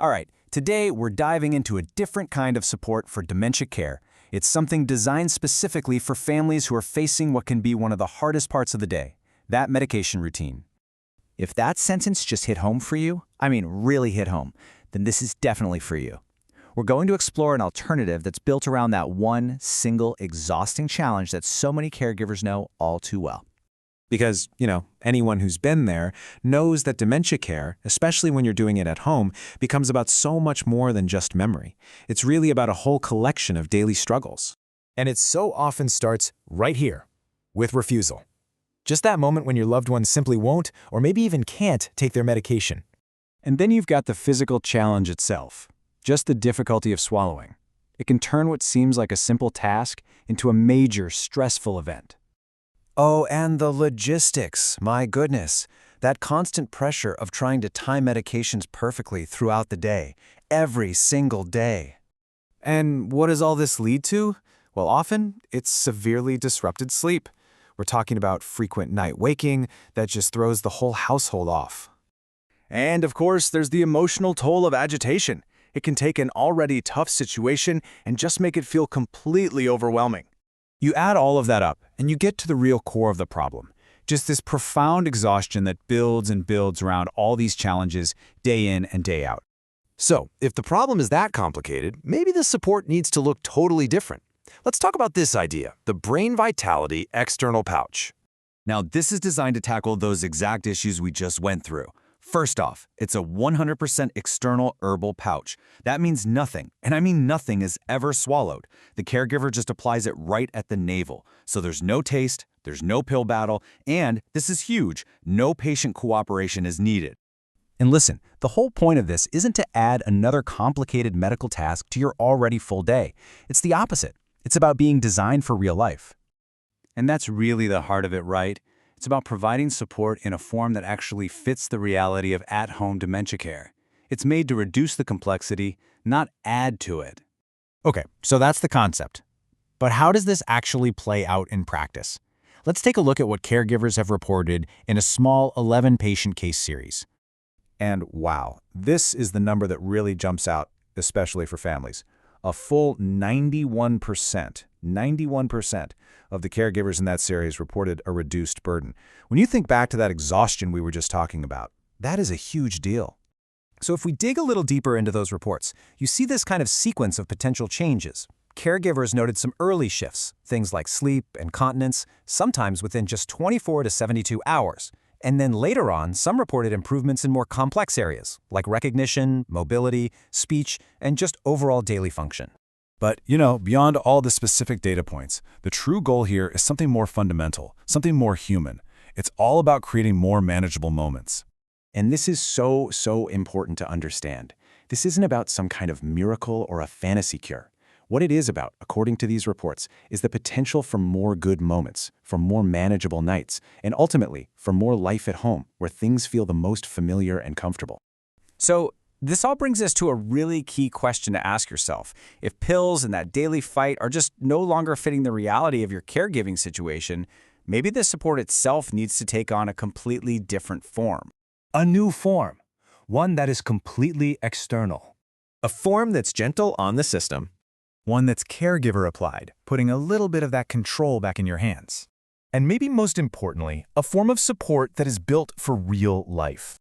All right, today we're diving into a different kind of support for dementia care. It's something designed specifically for families who are facing what can be one of the hardest parts of the day, that medication routine. If that sentence just hit home for you, I mean really hit home, then this is definitely for you. We're going to explore an alternative that's built around that one single exhausting challenge that so many caregivers know all too well. Because, anyone who's been there knows that dementia care, especially when you're doing it at home, becomes about so much more than just memory. It's really about a whole collection of daily struggles. And it so often starts right here, with refusal. Just that moment when your loved one simply won't, or maybe even can't, take their medication. And then you've got the physical challenge itself, just the difficulty of swallowing. It can turn what seems like a simple task into a major, stressful event. Oh, and the logistics, my goodness. That constant pressure of trying to time medications perfectly throughout the day, every single day. And what does all this lead to? Well, often it's severely disrupted sleep. We're talking about frequent night waking that just throws the whole household off. And of course, there's the emotional toll of agitation. It can take an already tough situation and just make it feel completely overwhelming. You add all of that up, and you get to the real core of the problem. Just this profound exhaustion that builds and builds around all these challenges day in and day out. So, if the problem is that complicated, maybe the support needs to look totally different. Let's talk about this idea, the Brain Vitality External Pouch. Now, this is designed to tackle those exact issues we just went through. First off, it's a 100% external herbal pouch. That means nothing, and I mean nothing, is ever swallowed. The caregiver just applies it right at the navel. So there's no taste, there's no pill battle, and, this is huge, no patient cooperation is needed. And listen, the whole point of this isn't to add another complicated medical task to your already full day. It's the opposite. It's about being designed for real life. And that's really the heart of it, right? It's about providing support in a form that actually fits the reality of at-home dementia care. It's made to reduce the complexity, not add to it. Okay, so that's the concept. But how does this actually play out in practice? Let's take a look at what caregivers have reported in a small 11-patient case series. And wow, this is the number that really jumps out, especially for families. A full 91% of the caregivers in that series reported a reduced burden. When you think back to that exhaustion we were just talking about, that is a huge deal. So if we dig a little deeper into those reports, you see this kind of sequence of potential changes. Caregivers noted some early shifts, things like sleep and continence, sometimes within just 24 to 72 hours. And then later on, some reported improvements in more complex areas, like recognition, mobility, speech, and just overall daily function. But, beyond all the specific data points, the true goal here is something more fundamental, something more human. It's all about creating more manageable moments. And this is so important to understand. This isn't about some kind of miracle or a fantasy cure. What it is about, according to these reports, is the potential for more good moments, for more manageable nights, and ultimately, for more life at home, where things feel the most familiar and comfortable. So, this all brings us to a really key question to ask yourself. If pills and that daily fight are just no longer fitting the reality of your caregiving situation, maybe the support itself needs to take on a completely different form. A new form, one that is completely external. A form that's gentle on the system. One that's caregiver applied, putting a little bit of that control back in your hands. And maybe most importantly, a form of support that is built for real life.